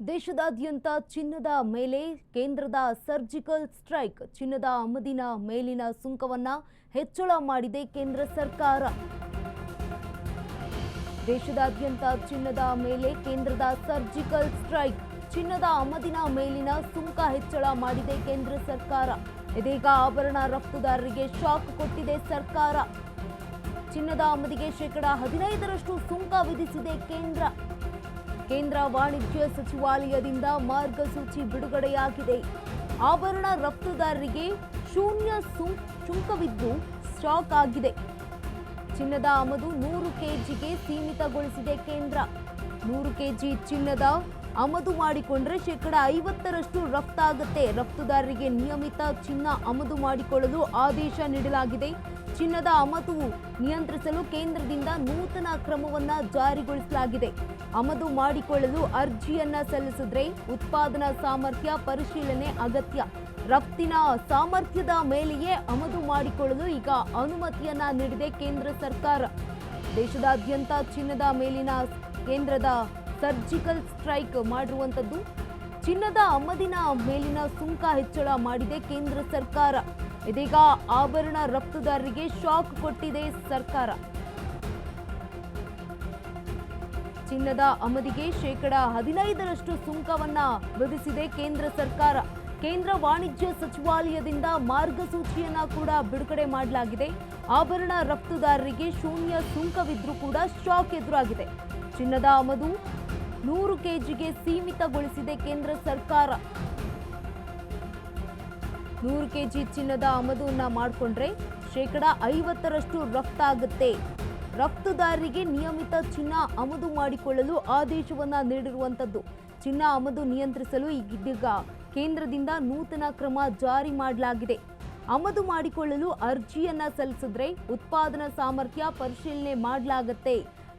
ದೇಶದಾದ್ಯಂತ ಚಿನ್ನದ ಮೇಲೆ ಕೇಂದ್ರದ ಸರ್ಜಿಕಲ್ ಸ್ಟ್ರೈಕ್. ಚಿನ್ನದ ಆಮದಿನ ಮೇಲಿನ ಸುಂಕವನ್ನ ಹೆಚ್ಚಳ ಮಾಡಿದೆ ಕೇಂದ್ರ ಸರ್ಕಾರ. ದೇಶದಾದ್ಯಂತ ಚಿನ್ನದ ಮೇಲೆ ಕೇಂದ್ರದ ಸರ್ಜಿಕಲ್ ಸ್ಟ್ರೈಕ್. ಚಿನ್ನದ ಆಮದಿನ ಮೇಲಿನ ಸುಂಕ ಹೆಚ್ಚಳ ಮಾಡಿದೆ ಕೇಂದ್ರ ಸರ್ಕಾರ. ಇದೀಗ ಆಭರಣ ರಫ್ತುದಾರರಿಗೆ ಶಾಕ್ ಕೊಟ್ಟಿದೆ ಸರ್ಕಾರ. ಚಿನ್ನದ ಆಮದಿಗೆ ಶೇಕಡ 15ರಷ್ಟು ಸುಂಕ ವಿಧಿಸಿದೆ ಕೇಂದ್ರ. ಕೇಂದ್ರ ವಾಣಿಜ್ಯ ಸಚಿವಾಲಯದಿಂದ ಮಾರ್ಗಸೂಚಿ ಬಿಡುಗಡೆಯಾಗಿದೆ. ಆಭರಣ ರಫ್ತುದಾರರಿಗೆ ಶೂನ್ಯ ಸುಂಕವಿದ್ದು ಸ್ಟಾಕ್ ಆಗಿದೆ. ಚಿನ್ನದ ಆಮದು 100 ಕೆಜಿಗೆ ಸೀಮಿತಗೊಳಿಸಿದೆ ಕೇಂದ್ರ. 100 ಕೆಜಿ ಚಿನ್ನದ ಆಮದು ಮಾಡಿಕೊಂಡ್ರೆ ಶೇಕಡ 50ರಷ್ಟು ರಫ್ತಾಗುತ್ತೆ. ರಫ್ತುದಾರರಿಗೆ ನಿಯಮಿತ ಚಿನ್ನ ಆಮದು ಮಾಡಿಕೊಳ್ಳಲು ಆದೇಶ ನೀಡಲಾಗಿದೆ. ಚಿನ್ನದ ಆಮದು ನಿಯಂತ್ರಿಸಲು ಕೇಂದ್ರದಿಂದ ನೂತನ ಕ್ರಮವನ್ನ ಜಾರಿಗೊಳಿಸಲಾಗಿದೆ. ಆಮದು ಮಾಡಿಕೊಳ್ಳಲು ಅರ್ಜಿಯನ್ನ ಸಲ್ಲಿಸಿದ್ರೆ ಉತ್ಪಾದನಾ ಸಾಮರ್ಥ್ಯ ಪರಿಶೀಲನೆ ಅಗತ್ಯ. ರಫ್ತಿನ ಸಾಮರ್ಥ್ಯದ ಮೇಲೆಯೇ ಆಮದು ಮಾಡಿಕೊಳ್ಳಲು ಈಗ ಅನುಮತಿಯನ್ನ ನೀಡಿದೆ ಕೇಂದ್ರ ಸರ್ಕಾರ. ದೇಶದಾದ್ಯಂತ ಚಿನ್ನದ ಮೇಲಿನ ಕೇಂದ್ರದ ಸರ್ಜಿಕಲ್ ಸ್ಟ್ರೈಕ್ ಮಾಡಿರುವಂತದ್ದು. ಚಿನ್ನದ ಆಮದಿನ ಮೇಲಿನ ಸುಂಕ ಹೆಚ್ಚಳ ಮಾಡಿದೆ ಕೇಂದ್ರ ಸರ್ಕಾರ. ಇದೀಗ ಆಭರಣ ರಫ್ತುದಾರರಿಗೆ ಶಾಕ್ ಕೊಟ್ಟಿದೆ ಸರ್ಕಾರ. ಚಿನ್ನದ ಆಮದಿಗೆ ಶೇಕಡ 15ರಷ್ಟು ಸುಂಕವನ್ನ ವಿಧಿಸಿದೆ ಕೇಂದ್ರ ಸರ್ಕಾರ. ಕೇಂದ್ರ ವಾಣಿಜ್ಯ ಸಚಿವಾಲಯದಿಂದ ಮಾರ್ಗಸೂಚಿಯನ್ನ ಕೂಡ ಬಿಡುಗಡೆ ಮಾಡಲಾಗಿದೆ. ಆಭರಣ ರಫ್ತುದಾರರಿಗೆ ಶೂನ್ಯ ಸುಂಕವಿದ್ರೂ ಕೂಡ ಶಾಕ್ ಎದುರಾಗಿದೆ. ಚಿನ್ನದ ಆಮದು 100 ಕೆಜಿಗೆ ಸೀಮಿತಗೊಳಿಸಿದೆ ಕೇಂದ್ರ ಸರ್ಕಾರ. 100 ಕೆಜಿ ಚಿನ್ನದ ಆಮದನ್ನ ಮಾಡಿಕೊಂಡ್ರೆ ಶೇಕಡ 50ರಷ್ಟು ರಫ್ತಾಗುತ್ತೆ. ರಫ್ತುದಾರರಿಗೆ ನಿಯಮಿತ ಚಿನ್ನ ಆಮದು ಮಾಡಿಕೊಳ್ಳಲು ಆದೇಶವನ್ನ ನೀಡಿರುವಂತದ್ದು. ಚಿನ್ನ ಆಮದು ನಿಯಂತ್ರಿಸಲು ಇದೀಗ ಕೇಂದ್ರದಿಂದ ನೂತನ ಕ್ರಮ ಜಾರಿ ಮಾಡಲಾಗಿದೆ. ಆಮದು ಮಾಡಿಕೊಳ್ಳಲು ಅರ್ಜಿಯನ್ನ ಸಲ್ಲಿಸಿದ್ರೆ ಉತ್ಪಾದನಾ ಸಾಮರ್ಥ್ಯ ಪರಿಶೀಲನೆ ಮಾಡಲಾಗುತ್ತೆ.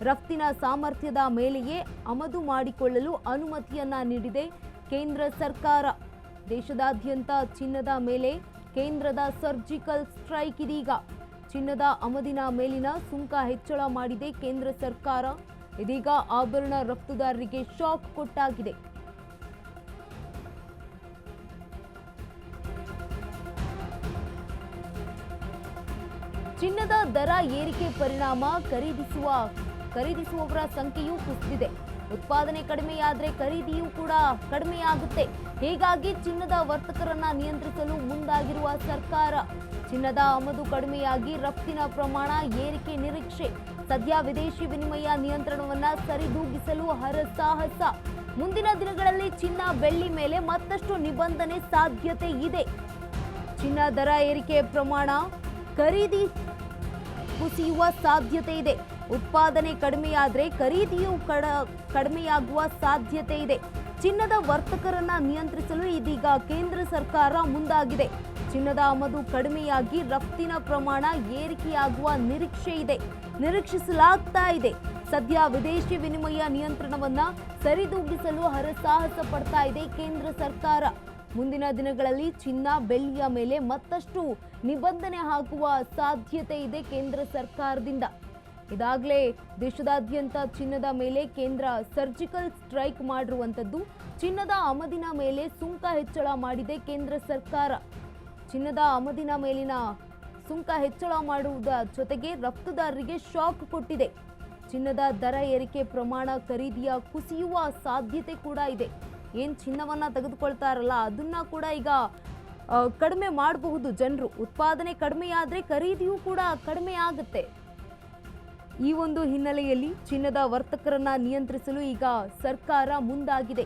ರಫ್ತಿನ ಸಾಮರ್ಥ್ಯದ ಮೇಲೆಯೇ ಆಮದು ಮಾಡಿಕೊಳ್ಳಲು ಅನುಮತಿಯನ್ನ ನೀಡಿದೆ ಕೇಂದ್ರ ಸರ್ಕಾರ. ದೇಶದಾದ್ಯಂತ ಚಿನ್ನದ ಮೇಲೆ ಕೇಂದ್ರದ ಸರ್ಜಿಕಲ್ ಸ್ಟ್ರೈಕ್. ಇದೀಗ ಚಿನ್ನದ ಆಮದಿನ ಮೇಲಿನ ಸುಂಕ ಹೆಚ್ಚಳ ಮಾಡಿದೆ ಕೇಂದ್ರ ಸರ್ಕಾರ. ಇದೀಗ ಆಭರಣ ರಫ್ತುದಾರರಿಗೆ ಶಾಕ್ ಕೊಟ್ಟಾಗಿದೆ. ಚಿನ್ನದ ದರ ಏರಿಕೆ ಪರಿಣಾಮ ಖರೀದಿಸುವವರ ಸಂಖ್ಯೆಯೂ ಕುಸಿದಿದೆ. ಉತ್ಪಾದನೆ ಕಡಿಮೆಯಾದ್ರೆ ಖರೀದಿಯೂ ಕೂಡ ಕಡಿಮೆಯಾಗುತ್ತೆ. ಹೀಗಾಗಿ ಚಿನ್ನದ ವರ್ತಕರನ್ನ ನಿಯಂತ್ರಿಸಲು ಮುಂದಾಗಿರುವ ಸರ್ಕಾರ. ಚಿನ್ನದ ಆಮದು ಕಡಿಮೆಯಾಗಿ ರಫ್ತಿನ ಪ್ರಮಾಣ ಏರಿಕೆ ನಿರೀಕ್ಷೆ. ಸದ್ಯ ವಿದೇಶಿ ವಿನಿಮಯ ನಿಯಂತ್ರಣವನ್ನ ಸರಿದೂಗಿಸಲು ಹರಸಾಹಸ. ಮುಂದಿನ ದಿನಗಳಲ್ಲಿ ಚಿನ್ನ ಬೆಳ್ಳಿ ಮೇಲೆ ಮತ್ತಷ್ಟು ನಿಬಂಧನೆ ಸಾಧ್ಯತೆ ಇದೆ. ಚಿನ್ನ ದರ ಏರಿಕೆ ಪ್ರಮಾಣ ಖರೀದಿ ಕುಸಿಯುವ ಸಾಧ್ಯತೆ ಇದೆ. ಉತ್ಪಾದನೆ ಕಡಿಮೆಯಾದ್ರೆ ಖರೀದಿಯೂ ಕಡಿಮೆಯಾಗುವ ಸಾಧ್ಯತೆ ಇದೆ. ಚಿನ್ನದ ವರ್ತಕರನ್ನ ನಿಯಂತ್ರಿಸಲು ಇದೀಗ ಕೇಂದ್ರ ಸರ್ಕಾರ ಮುಂದಾಗಿದೆ. ಚಿನ್ನದ ಆಮದು ಕಡಿಮೆಯಾಗಿ ರಫ್ತಿನ ಪ್ರಮಾಣ ಏರಿಕೆಯಾಗುವ ನಿರೀಕ್ಷಿಸಲಾಗ್ತಾ ಇದೆ. ಸದ್ಯ ವಿದೇಶಿ ವಿನಿಮಯ ನಿಯಂತ್ರಣವನ್ನ ಸರಿದೂಗಿಸಲು ಹರಸಾಹಸ ಪಡ್ತಾ ಇದೆ ಕೇಂದ್ರ ಸರ್ಕಾರ. ಮುಂದಿನ ದಿನಗಳಲ್ಲಿ ಚಿನ್ನ ಬೆಳ್ಳಿಯ ಮೇಲೆ ಮತ್ತಷ್ಟು ನಿಬಂಧನೆ ಹಾಕುವ ಸಾಧ್ಯತೆ ಇದೆ ಕೇಂದ್ರ ಸರ್ಕಾರದಿಂದ. ಇದಾಗಲೇ ದೇಶದಾದ್ಯಂತ ಚಿನ್ನದ ಮೇಲೆ ಕೇಂದ್ರ ಸರ್ಜಿಕಲ್ ಸ್ಟ್ರೈಕ್ ಮಾಡಿರುವಂತದ್ದು. ಚಿನ್ನದ ಆಮದಿನ ಮೇಲೆ ಸುಂಕ ಹೆಚ್ಚಳ ಮಾಡಿದೆ ಕೇಂದ್ರ ಸರ್ಕಾರ. ಚಿನ್ನದ ಆಮದಿನ ಮೇಲಿನ ಸುಂಕ ಹೆಚ್ಚಳ ಮಾಡುವುದರ ಜೊತೆಗೆ ರಫ್ತುದಾರರಿಗೆ ಶಾಕ್ ಕೊಟ್ಟಿದೆ. ಚಿನ್ನದ ದರ ಏರಿಕೆ ಪ್ರಮಾಣ ಖರೀದಿಯ ಕುಸಿಯುವ ಸಾಧ್ಯತೆ ಕೂಡ ಇದೆ. ಏನ್ ಚಿನ್ನವನ್ನ ತೆಗೆದುಕೊಳ್ತಾರಲ್ಲ ಅದನ್ನ ಕೂಡ ಈಗ ಕಡಿಮೆ ಮಾಡಬಹುದು ಜನರು. ಉತ್ಪಾದನೆ ಕಡಿಮೆಯಾದ್ರೆ ಖರೀದಿಯೂ ಕೂಡ ಕಡಿಮೆ ಆಗುತ್ತೆ. ಈ ಒಂದು ಹಿನ್ನೆಲೆಯಲ್ಲಿ ಚಿನ್ನದ ವರ್ತಕರನ್ನ ನಿಯಂತ್ರಿಸಲು ಈಗ ಸರ್ಕಾರ ಮುಂದಾಗಿದೆ.